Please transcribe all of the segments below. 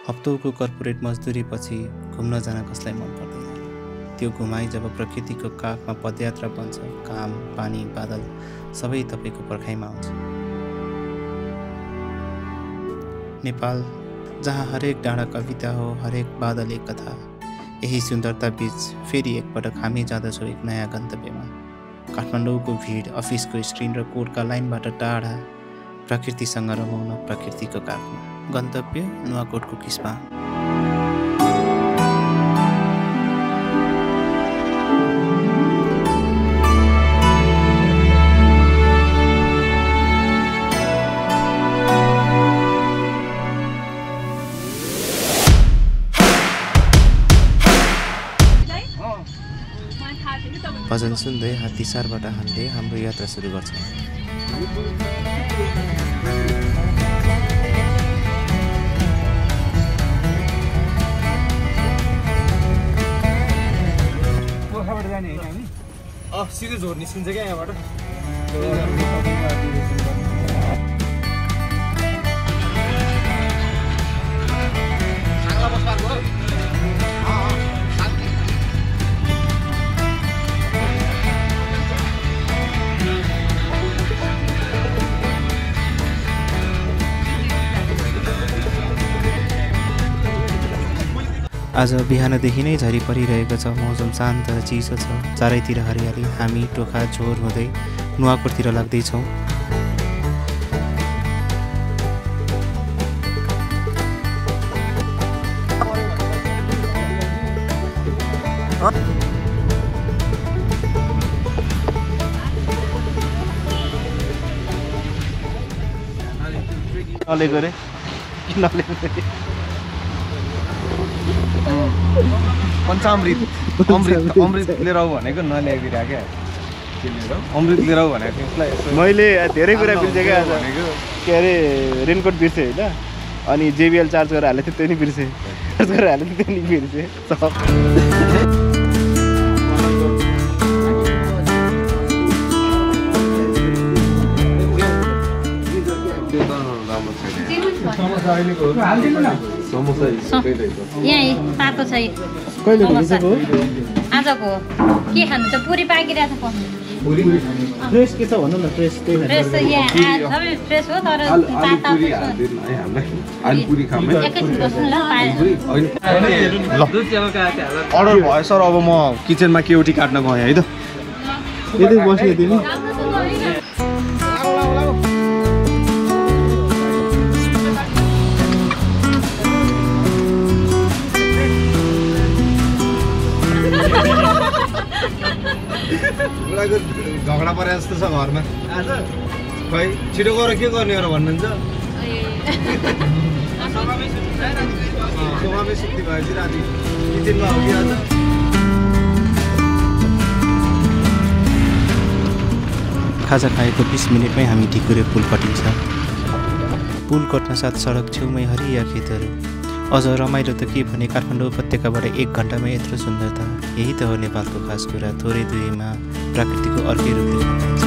हप्तौको corporate मजदुरीपछि घुम्न जान कसलाई मन पर्दैन। त्यो घुमाइ जब प्रकृतिको काखमा पदयात्रा बन्छ, काम, पानी, बादल सबै तपाईँको पर्खाइमा आउँछ। नेपाल जहाँ हरेक डाँडा कविता हो, हरेक बादल एक कथा। यही सुन्दरता बीच फेरि एकपटक हामी जाँदछौँ एक नयाँ गन्तव्यमा। काठमाडौँको भिड, अफिसको स्क्रिन र कोडका लाइनबाट टाढा, प्रकृतिसँग रमाउन प्रकृतिको काखमा। गन्तव्य नुवाकोटको किस्मा। भजन सुन्दै हात्तीसारबाट हामीले हाम्रो यात्रा सुरु गर्छौँ। सिधै झोर निस्किन्छ क्या यहाँबाट। आज बिहानदेखि नै झरी परिरहेको छ। मौसम शान्त र चिसो छ। चारैतिर हरियाली। हामी टोखा झोर हुँदै नुवाकोटतिर लाग्दैछौँ। पञ्चामृत अमृत लिएर आऊ भनेको नल्याइदिएर क्या। अमृत लिएर आऊ भनेको त्यसलाई मैले धेरै कुरा बिर्सेँ क्या। भनेको के अरे रेनकोट बिर्सेँ होइन, अनि JBL चार्ज गरेर हालेको थियो त्यो नि बिर्सेँ, चार्ज गरेर हालेको थियो त्यो नि बिर्सेँ। यहाँ तातो छ। आजको के खानु छ? पुरी पाकिरहेको छ। फ्रेस के छ भन्नु न? फ्रेस फ्रेस सबै फ्रेस हो, तर एकैछिन बस्नु ल। अर्डर भयो सर। अब म किचनमा केउटी काट्न गएँ है त। यतै बस्ने तिमी? झगडा परे जस्तो छ घरमा। खै छिटो गएर के गर्ने हो भन्नुहुन्छ? सोफामै सुत्ती भएपछि राति किचनमा हो कि आज। खाजा खाएको 20 मिनटमै हामी ढिकुरे पुल कटिन्छ। पुल कट्न साथ सडक छेउमै हरिया खेतहरू। अझ रमाइलो त के भने काठमाडौँ उपत्यकाबाट 1 घन्टामा यत्रो सुन्दरता। यही त हो नेपालको खास कुरा। थोरै दुरीमा प्रकृतिको अर्कै रूप देख्न पाइन्छ।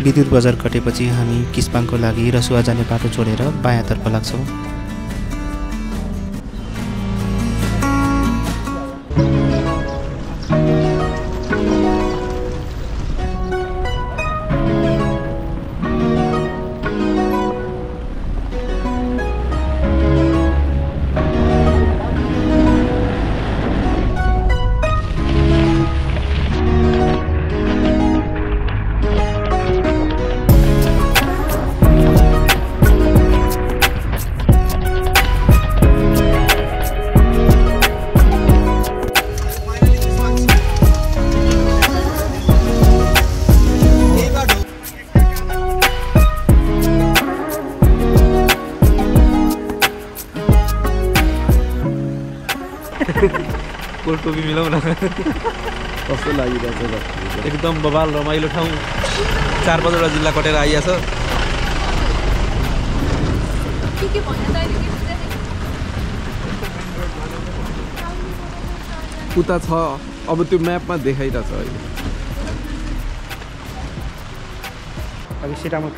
विद्युत बजार कटेपछि हामी किस्पाङको लागि रसुवा जाने बाटो छोडेर बायाँतर्फ लाग्छौँ। कोल्ड कफी मिलाउँ न कस्तो लागिरहेको छ एकदम बबाल रमाइलो ठाउँ 4-5 जिल्ला कटेर आइएको छ उता छ अब त्यो म्यापमा देखाइरहेछ अहिले अब सिटामोल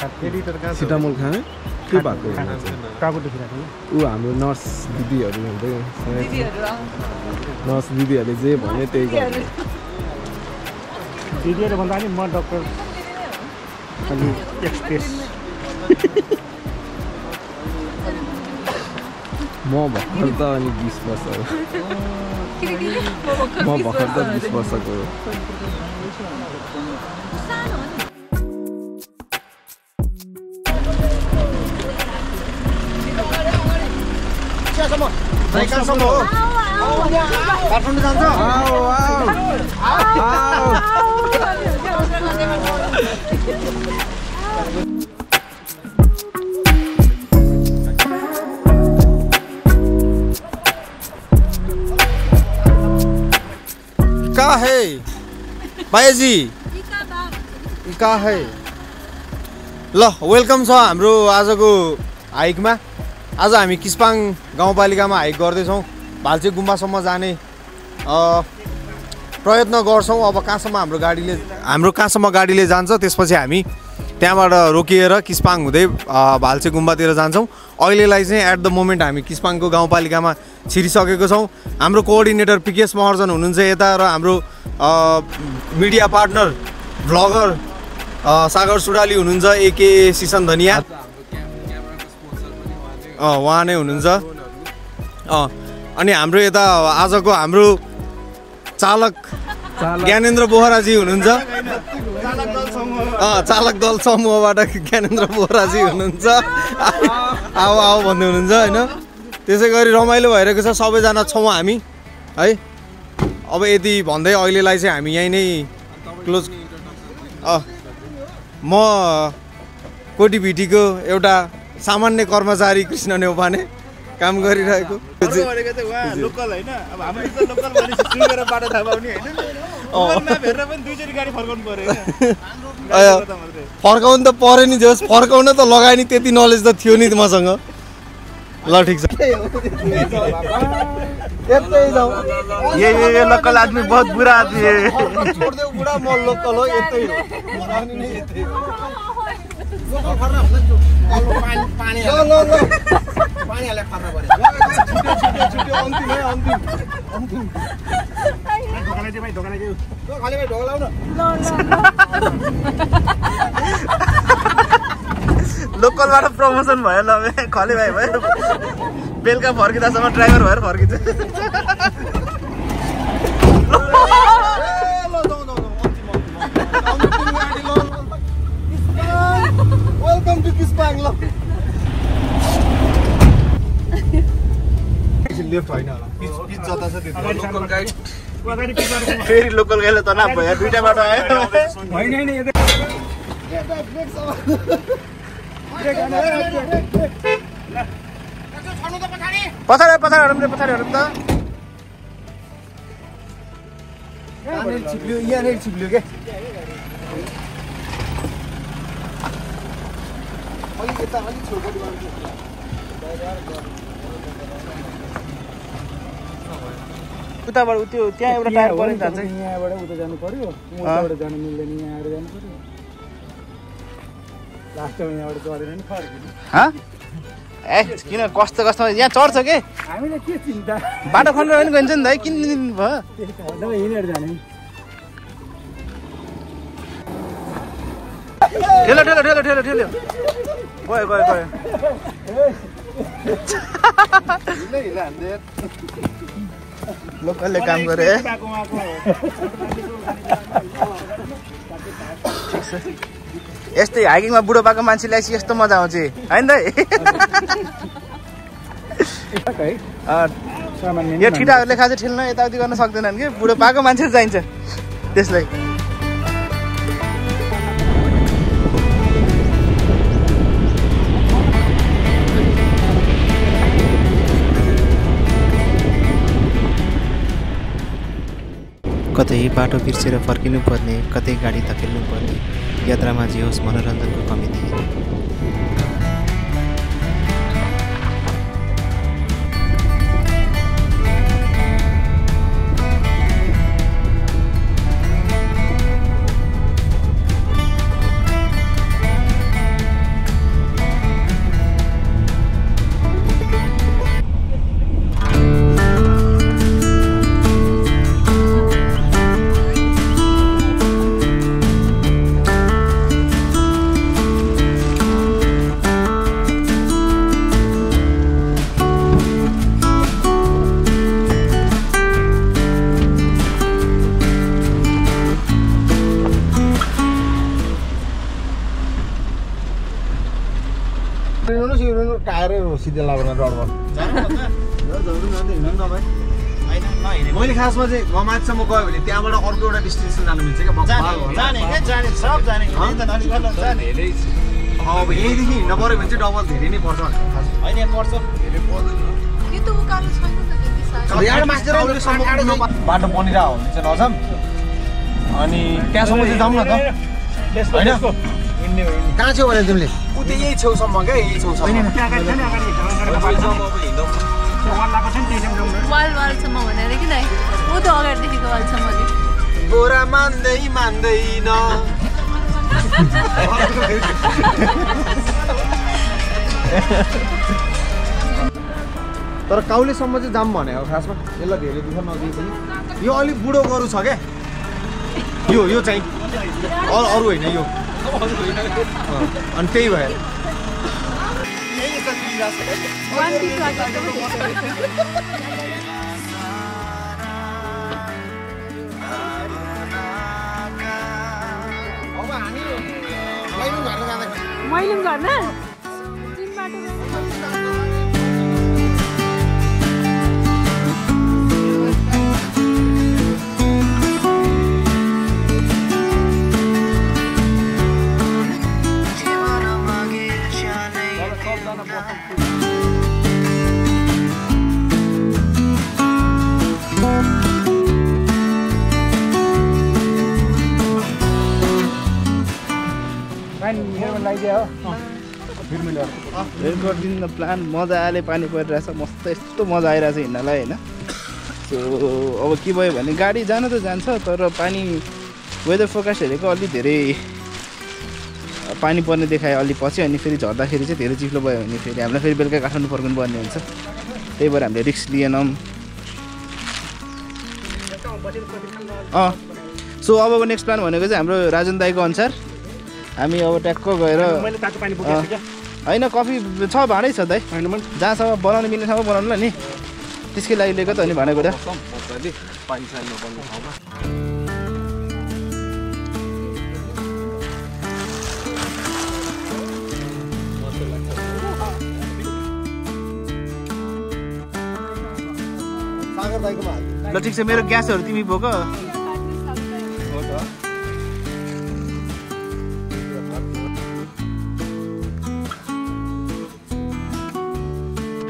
सिटामोल खाने के भएको टाउको दुखिरहेको ऊ हाम्रो नर्स दिदीहरू हुँदै नर्स दिदीहरूले जे भन्यो त्यही गर्नु दिदीहरू भन्दा पनि म डक्टर अनि एक्सप्रेस म भर्खर त अनि 20 वर्ष हो म भर्खर त 20 वर्षको हो काठमाडौँ जान्छ का है भाइजी का है ल वेलकम छ हाम्रो आजको हाइकमा आज हामी किस्पाङ गाउँपालिकामा हाइक गर्दैछौँ भाल्चे गुम्बासम्म जाने प्रयत्न गर्छौँ अब हाम्रो कहाँसम्म गाडीले जान्छ त्यसपछि हामी त्यहाँबाट रोकिएर किस्पाङ हुँदै भाल्चे गुम्बातिर जान्छौँ अहिलेलाई चाहिँ एट द मोमेन्ट हामी किस्पाङको गाउँपालिकामा छिरिसकेको छौँ हाम्रो कोअर्डिनेटर पिकेश महर्जन हुनुहुन्छ यता र हाम्रो मिडिया पार्टनर भ्लगर सागर सुडाली हुनुहुन्छ एके सिसन धनिया उहाँ नै हुनुहुन्छ अनि हाम्रो यता आजको हाम्रो चालक ज्ञानेन्द्र बोहराजी हुनुहुन्छ चालक दल समूहबाट ज्ञानेन्द्र बोहराजी हुनुहुन्छ आऊ भन्दै हुनुहुन्छ होइन त्यसै गरी रमाइलो भइरहेको छ सबैजना छौँ हामी है अब यति भन्दै अहिलेलाई चाहिँ हामी यहीँ नै क्लोज म कोटिभिटीको एउटा सामान्य कर्मचारी कृष्ण नेउपाने काम गरिरहेको लोकल होइन अब हाम्रो लोकल मानिस सुनेर बाटो थाहा पाउने होइन म्याप हेरेर पनि दुईचोटि गाडी फर्काउनु पर्यो फर्काउनु त पर्यो नि जोस् फर्काउन त लगायो नि त्यति नलेज त थियो नि मसँग ल ठिक छ ये लोकल आदमी बहुत बुरा आदमी है छोड्देऊ बुढा म लोकल हो यतै हो पानी हाले खर्रा परे छिटो अन्तिम है अन्तिम ढोकाले चाहिँ भाइ ढोकाले चाहिँ खाली भाइ ढोका लाउन लोकलबाट प्रमोसन भयो ल खले भाइ भयो बेलुका फर्किँदासम्म ड्राइभर भएर फर्किन्छ वेलकम टु किस्पाङ ल लेफ्ट होइन होला पिच जता छ त्यो लोकल गाइड फेरि लोकल गाइडले तनाव भयो दुईटा बाटो आयो होइन नि पछाडि हरौँ त यहाँनिर छिप्लियो के अलिक यता अलिक छेउपट्टि उताबाट त्यो त्यहाँ एउटा टायर परेन जान्छ यहाँबाट उता जानु पर्यो उताबाट जानु मिल्दैन यहाँ आएर जानु पर्यो लास्टमा यहाँबाट चढेर नि फर्किनु ए किन कस्तो यहाँ चढ्छ के हामीले के चिन्ता बाटो खनेर पनि गइन्छ नि त है किन दिनु भयो हिँडेर जाने ठेलो गयो लोकलले काम गरे यस्तै हाइकिङमा बुढो पाएको मान्छेलाई यस्तो मजा आउँछ होइन त यो ठिटाहरूले खाँचो ठेल्न यताउति गर्न सक्दैनन् कि बुढो पाएको मान्छे चाहिन्छ त्यसलाई कतै बाटो बिर्सेर फर्किनु पर्ने, कतै गाडी धकेल्नु पर्ने, यात्रामा जे होस् मनोरञ्जनको कमी थिएन। सिधै लाग्न डर मैले खासमा चाहिँ घमाचसम्म गयो भने त्यहाँबाट अर्को एउटा डेस्टिनेसन जानु मिल्छ क्या अब यहीँदेखि हिँड्न पऱ्यो भने चाहिँ डबल धेरै नै पर्छ बाटो बनिरहेको हो भने चाहिँ नजाम अनि त्यहाँसम्म चाहिँ जाउँ न त होइन कहाँ छेउ भने तिमीले उतै यही छेउसम्म क्या यही छेउसम्म वालसम्म भनेर कि दाइ ऊ त अगाडिदेखिको वालसम्म गोरा मान्दैन तर काउलेसम्म चाहिँ जाम भनेको खासमा यसलाई धेरै दुःख नदिए पनि यो अलिक बुढो गरु छ क्या यो चाहिँ अरू होइन यो अनि त्यही भएर मैलुङ गर्न रेन गरिदिनु न प्लान मजाले पानी परिरहेछ मस्त यस्तो मजा आइरहेछ हिँड्नलाई होइन सो अब के भयो भने गाडी जान त जान्छ तर पानी वेदर फोरकास्ट हेरेको अलि धेरै पानी पर्ने देखायो अलि पछि अनि फेरि झर्दाखेरि चाहिँ धेरै चिप्लो भयो भने फेरि हामीलाई फेरि बेलुका काठमाडौँ फर्कनु पर्ने हुन्छ त्यही भएर हामीले रिस्क लिएनौँ सो अबको नेक्स्ट प्लान भनेको चाहिँ हाम्रो राजन दाईको अनुसार हामी अब ट्याक्क गएर होइन कफी छ भाँडै छ दाइ जहाँसम्म बनाउनु मिल्नेसम्म बनाउनु ल नि त्यसकै लागि लिएको त अनि भाँडाकुँडा ल ठिक छ मेरो ग्यासहरू तिमी बोक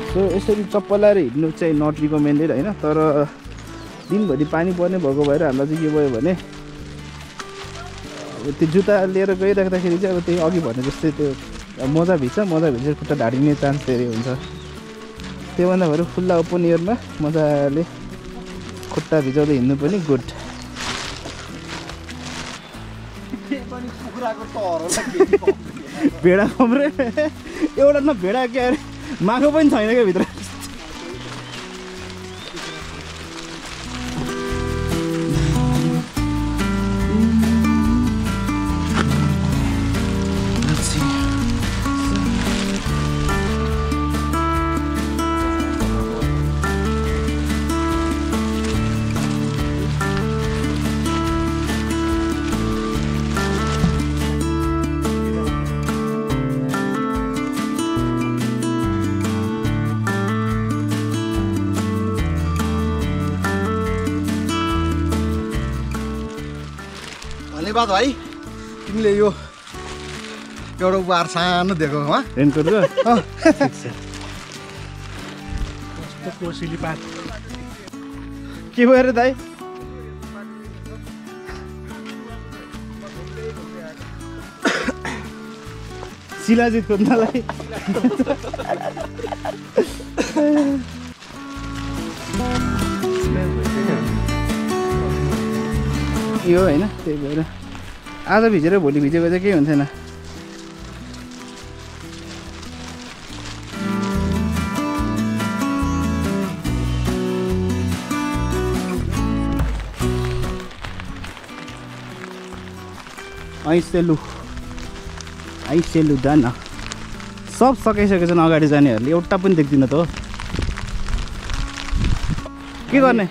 सो यसरी चप्पल लाएर हिँड्नु चाहिँ नट रिकमेन्डेड होइन तर दिनभरि पानी पर्ने भएको भएर हामीलाई चाहिँ के भयो भने त्यो जुत्ता लिएर गइराख्दाखेरि चाहिँ अब त्यही अघि भने जस्तै त्यो मजा भिज्छ खुट्टा ढाडिने चान्स धेरै हुन्छ त्योभन्दा भएर खुल्ला ओपन एयरमा मजाले खुट्टा भिजाउँदै हिँड्नु पनि गुड भेडा खम्रे एउटा न भेडा के अरे माखो पनि छैन क्या भित्र धन्यवाद भाइ तिमीले यो एउटा उपहार सानो दिएको रेनकोट के भयो अरे दाइ शिलाजित खोज्नलाई यो होइन त्यही भएर आज भिजेर भोलि भिजेको चाहिँ केही हुन्थेन आइसेलु दाना सब सकाइसकेको छन् अगाडि जानेहरूले एउटा पनि देख्दिन त हो के गर्ने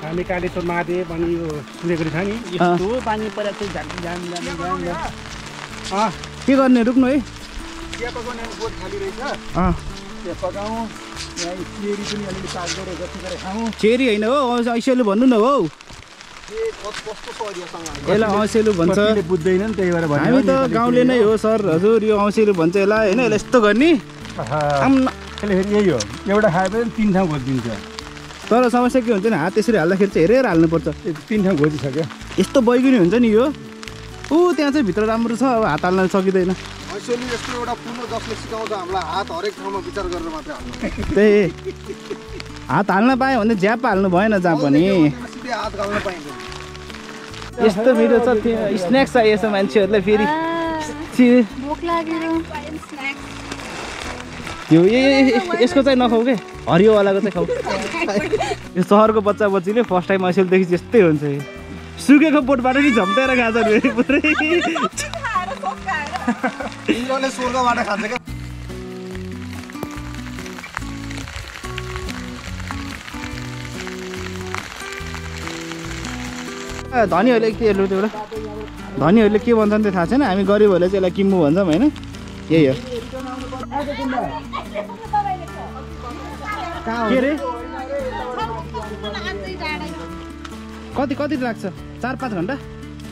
हामी कालेश्वर महादेव अनि यो सुनेको छ नि यस्तो पानी परेको छ के गर्ने रुक्नु है चिया पकाउने बोट खाली रहेछ चिया पकाउँ यहाँ चेरी पनि अलिअलि पाक गरेर जति गरेर खाउँ चेरी होइन हो ऐसेलु भन्नु न हो यसलाई औँसेलु भन्छ बुझ्दैन नि त्यही भएर हामी त गाउँले नै हो सर हजुर यो औँसेलु भन्छ यसलाई होइन यसलाई यस्तो गर्ने फेरि यही हो एउटा खाए पनि 3 ठाउँ खोजिदिन्छ तर समस्या के हुन्छ नि हात त्यसरी हाल्दाखेरि चाहिँ हेरेर हाल्नुपर्छ 3 ठाउँ खोजिसक्यो यस्तो बैगुनी हुन्छ नि यो त्यहाँ चाहिँ भित्र राम्रो छ अब हात हाल्न सकिँदैन ऐसेलु यस्तो एउटा पुनो जसले सिकाउँछ हामीलाई हात हरेक ठाउँमा विचार गरेर मात्रै हाल्नु त्यही हात हाल्न पायो भने ज्याप हाल्नु भएन जहाँ पनि हात हाल्न पाइन्छ यस्तो मिठो छ त्यो स्न्याक्स चाहिएछ मान्छेहरूलाई फेरि भोक लागेर यो यसको चाहिँ नखाऊ के हरियोवालाको चाहिँ खाऊ यो सहरको बच्चा बच्चीले फर्स्ट टाइम ऐसेलुदेखि यस्तै हुन्छ यो सुकेको बोटबाट नि झम्टाएर खान्छ नि पुरै स्वर्गबाट खान्छ क्या धनीहरूले के लु त्यो धनीहरूले के भन्छन् त्यो थाहा छैन हामी गरिबहरूले चाहिँ यसलाई किम्बु भन्छौँ होइन यही हो के रे कति कति लाग्छ 4-5 घन्टा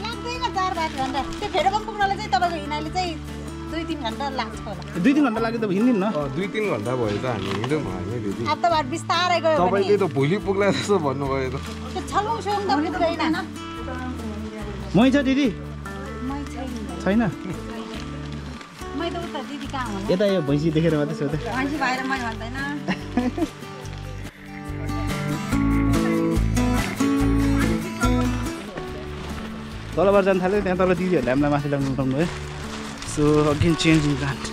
लाग्दैन 4-5 घन्टा त्यो फेरोको पुग्नलाई चाहिँ तपाईँको हिँडाइले चाहिँ 2-3 घन्टा लाग्छ होला 2-3 घन्टा लाग्यो त हिँड्दिन न 2-3 घन्टा भयो त हामी हिँड्यौँ होइन दिदी अब त बात बिस्तारै गयो तपाईँले त भोलि पुग्ला जस्तो भन्नुभयो त त्यो छलौँ छौँ त पुग्दैन मै छ दिदी मै छैन मै त उता दिदी कहाँ हुनु यता यो भैँसी देखेर मात्रै सोधेँ मान्छे भएर मै भन्दैन तलबाट जानु थाल्यो त्यहाँ तल दिदीहरूले हामीलाई माथि ल्याउनु उठाउनु है सो अगेन चेन्जिङ प्लान्ट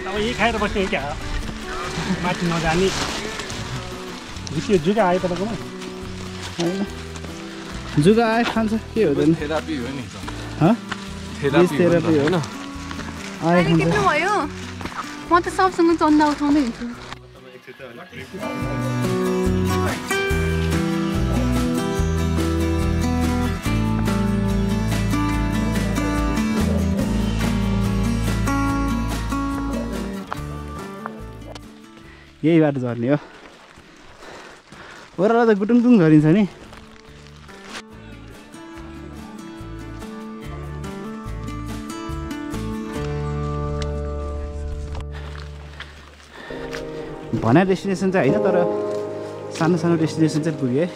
अब यही खाएर बस्ने क्या माथि नजाने यो जुगा आयो तपाईँकोमा होइन जुगा आयो खान्छ के हुँदैन थेरापी हो नि थेरापी हो आयो खान्छ भयो म त सबसँग चन्दा उठाउँदै हिँड्छु यही बाटो झर्ने हो ओह्रालो त गुटुङटुङ झरिन्छ नि भने डेस्टिनेसन चाहिँ होइन तर सानो सानो डेस्टिनेसन चाहिँ पुग्यो है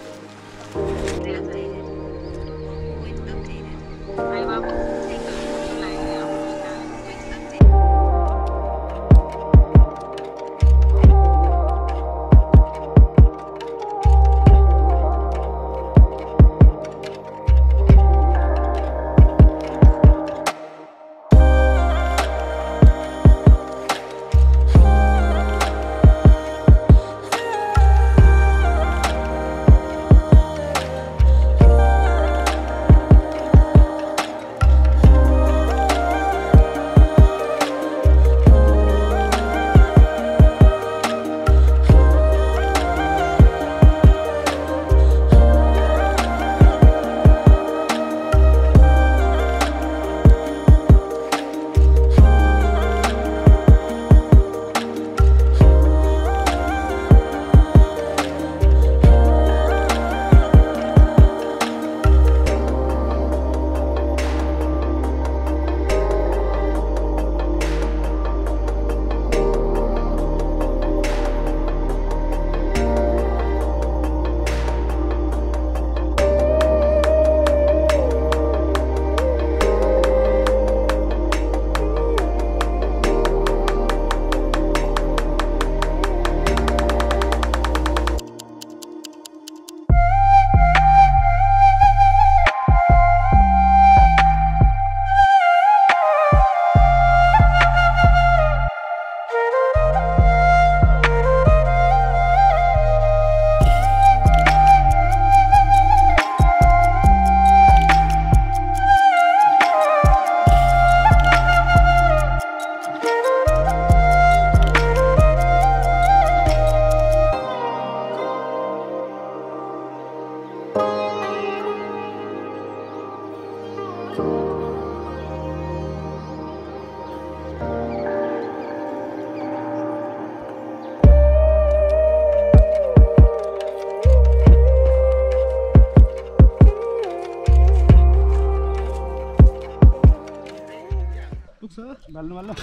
बाल्नु बाल्नु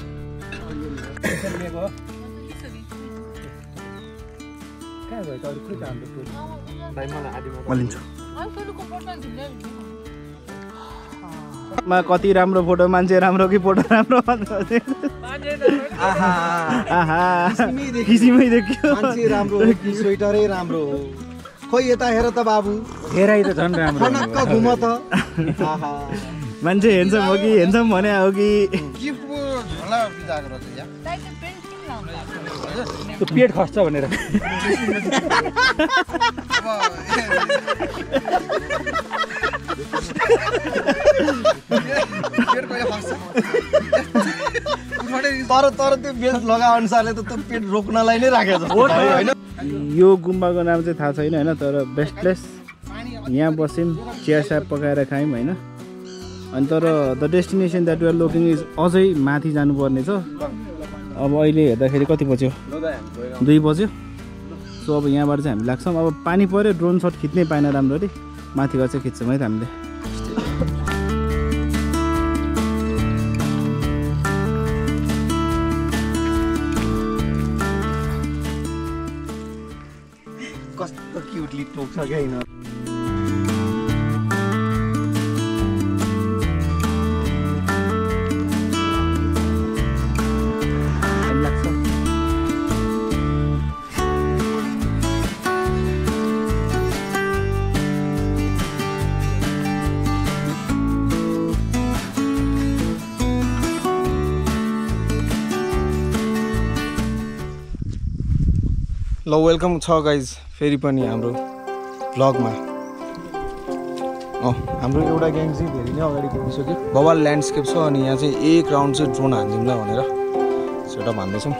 कहाँ भयो त अरू खोइ त हाम्रो टोल भाइ मलाई आदिमा लिन्छु कति राम्रो फोटो मान्छे राम्रो कि फोटो राम्रो किसिमै देखियो मान्छे राम्रो हो कि स्वेटरै राम्रो हो खोइ यता हेर त बाबु हेराइ त झन् राम्रो फनक्क घुम त मान्छे हेन्सम हो कि हेन्सम भने हो कि गिफ्टको झोला बिजाको रहेछ या त्यो पेट खस्छ भनेर तर त्यो बेच लगा अनुसारले त त्यो पेट रोक्नलाई नै राखेको छ होइन यो गुम्बाको नाम चाहिँ थाहा छैन होइन तर बेस्ट प्लेस यहाँ बस्यौँ चिया स्याप पकाएर खायौँ होइन अनि तर the destination that we are looking is अझै माथि जानुपर्ने छ अब अहिले हेर्दाखेरि कति बज्यो 2 बज्यो सो अब यहाँबाट चाहिँ हामी लाग्छौँ अब पानी पऱ्यो ड्रोन सट खिच्नै पाएन राम्ररी माथि गएर चाहिँ खिच्छौँ है त हामीले कस्तो क्युटली टोक्छ क्या होइन ल वेलकम छ गाइज फेरि पनि हाम्रो भ्लगमा हाम्रो एउटा ग्याङ चाहिँ धेरै नै अगाडि पुगिसक्यो बवाल ल्यान्डस्केप छ अनि यहाँ चाहिँ एक राउन्ड चाहिँ ड्रोन हान्दिउँला भनेर सेटअप हान्दैछौँ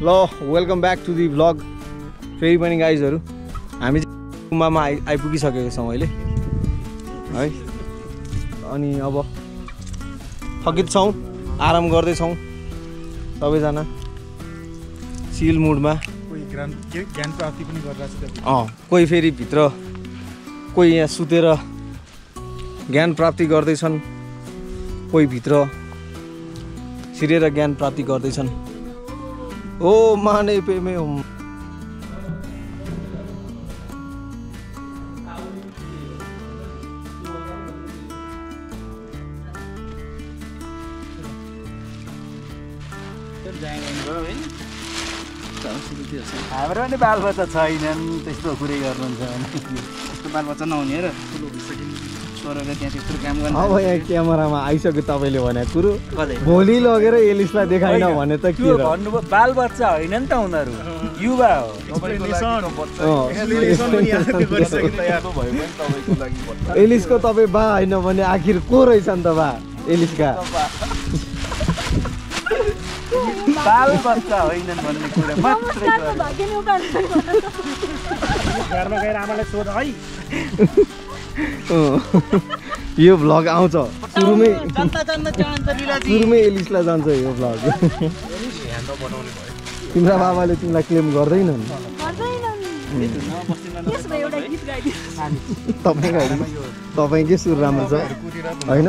ल welcome back to the vlog फेरि पनि गाइजहरू हामी गुम्बामा आइपुगिसकेको छौँ अहिले है अनि अब थकित छौँ आराम गर्दैछौँ सबैजना चिल मुडमा कोही ज्ञान प्राप्ति पनि गरिरहेको छ कोही फेरि भित्र कोही यहाँ सुतेर ज्ञान प्राप्ति गर्दैछन् कोही भित्र छिरेर ज्ञान प्राप्ति गर्दैछन् ओ माने पेमे हुम हाम्रो पनि बालबच्चा छैनन् त्यस्तो कुरै गर्नुहुन्छ भने त्यस्तो बालबच्चा नहुने र ठुलो भइसक्यो 16 गते त्यहाँ त्यत्रो काम गर्न अब यहाँ क्यामेरामा आइसक्यो तपाईँले भनेको कुरो कतै भोलि लगेर एलिसलाई देखाइन भने त के र भन्नुभयो बाल बच्चा होइन नि त उनीहरू युवा हो एलिसको तपाईँ बा होइन भने आखिर को रहेछ नि त बा एलिसका बाल बच्चा होइनन् भन्ने कुरा मात्रै घरमा गएर आमालाई सोध है यो भ्लग आउँछ सुरुमै एलिसलाई जान्छ यो भ्लग तिम्रा बाबाले तिमीलाई क्लेम गर्दैनन् तपाईँकै सुर राम्रो छ होइन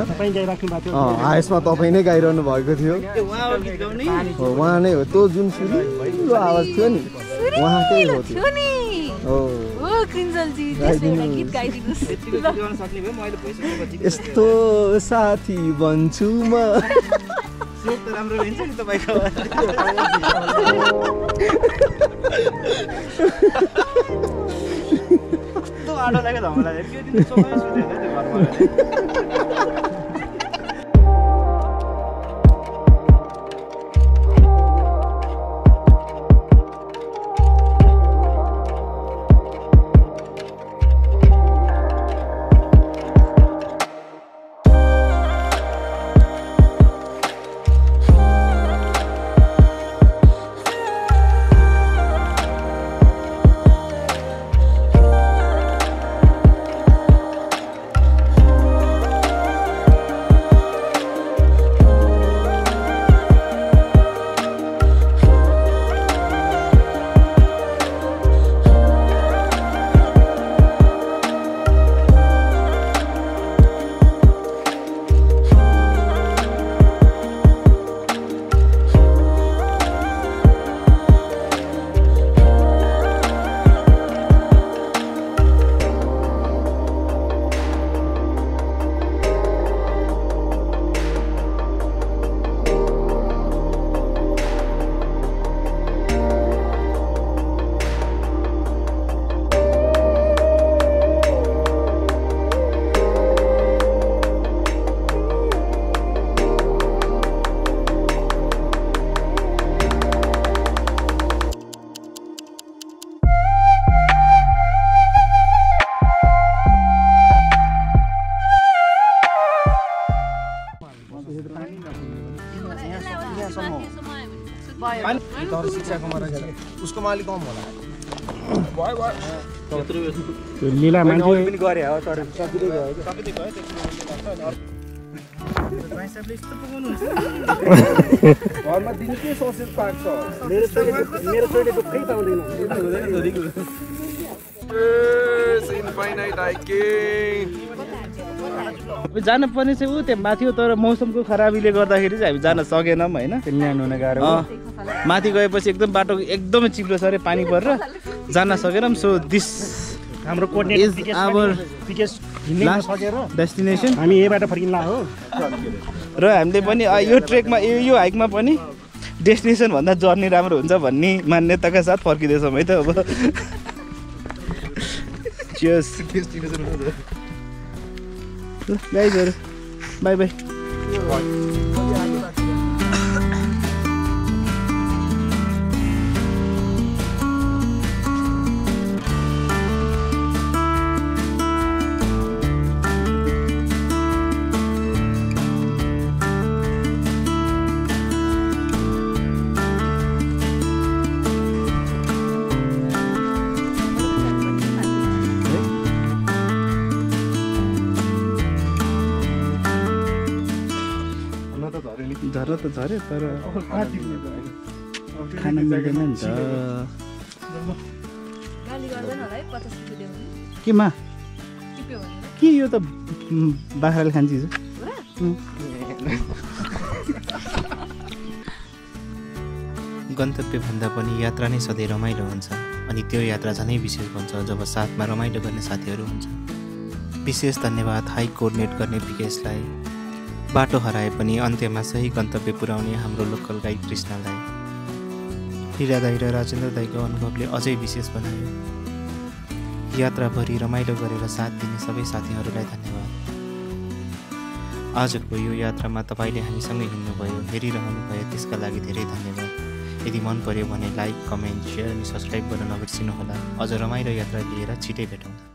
यसमा तपाईँ नै गाइरहनु भएको थियो उहाँ नै हो त्यो जुन सुरिलो आवाज थियो नि उहाँकै हो यस्तो साथी भन्छु म राम्रो रहन्छ नि तपाईँको कस्तो आडो लाग्यो हामीलाई त्यो दिन सोफामा सुतेको थियो घरमा उसको मालिक कम होला लीला मान्छे पनि गरे हो तर घरमा दिनकै सोसेस पाक्छ मेरो छोरीले दुःखै पाउँदैन जान पर्ने चाहिँ ऊ त्यहाँ माथि हो तर मौसमको खराबीले गर्दाखेरि चाहिँ हामी जान सकेनौँ होइन ल्यान्ड हुन गाह्रो माथि गएपछि एकदम बाटो एकदमै चिप्लो छ अरे पानी परेर जान सकेनौँ सो दिस हाम्रो इज कोर्डिनेट आवर लास्ट सकेर डेस्टिनेसन हामी यहीबाट फर्किँला हो र हामीले पनि यो ट्रेकमा यो हाइकमा पनि डेस्टिनेसन भन्दा जर्नी राम्रो हुन्छ भन्ने मान्यताका साथ फर्किँदैछौँ है त अब चियर्स गाइजहरु बाई बाई झर्न त झऱ्यो तर खान मिल्दैन नि त केमा के यो त बाख्राले खान्छ चिज गन्तव्यभन्दा पनि यात्रा नै सधैँ रमाइलो हुन्छ अनि त्यो यात्रा झनै विशेष हुन्छ जब साथमा रमाइलो गर्ने साथीहरू हुन्छ। विशेष धन्यवाद हाई कोअर्डिनेट गर्ने विकेशलाई, बाटो हराए पनि अन्त्यमा सही गन्तव्य पुर्याउने हाम्रो लोकल गाइड कृष्णलाई, लीला दाई र राजेन्द्र दाईको अनुभवले अझै विशेष बनायो। यात्राभरि रमाइलो गरेर साथ दिने सबै साथीहरूलाई धन्यवाद। आजको यो यात्रामा तपाईँले हामीसँगै हिँड्नुभयो, हेरिरहनुभयो, त्यसका लागि धेरै धन्यवाद। यदि मन पर्यो भने लाइक, कमेन्ट, सेयर अनि सब्सक्राइब गर्न नबिर्सिनुहोला। अझ रमाइलो यात्रा लिएर छिटै भेटौँ।